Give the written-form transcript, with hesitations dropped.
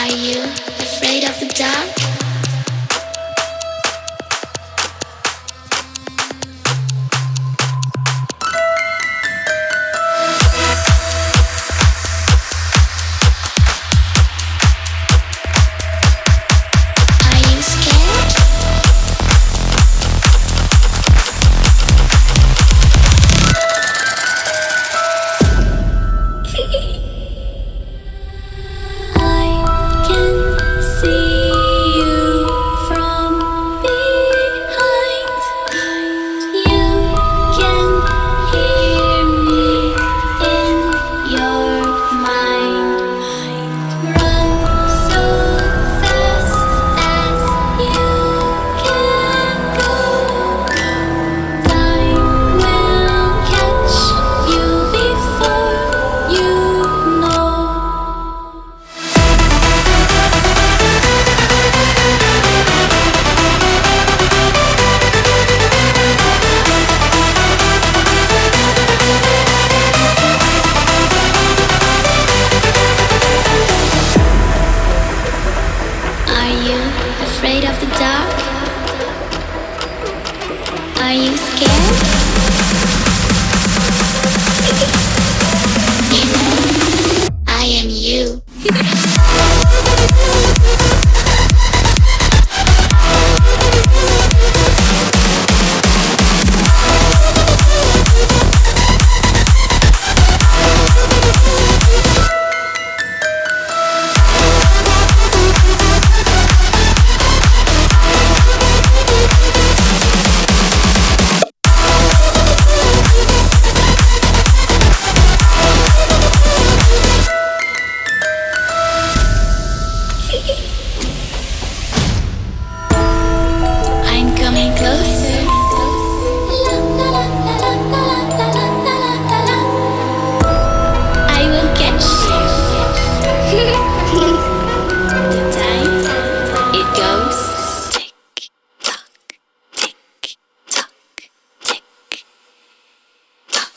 Are you afraid of the dark? Are you scared? I can see you from behind. You can hear me in your mind. Run so fast as you can go. Time will catch you before you know. Are you afraid of the dark? Are you scared? I am you. I'm coming closer. I will catch you. The time it goes tick tock, tick tock, tick tock.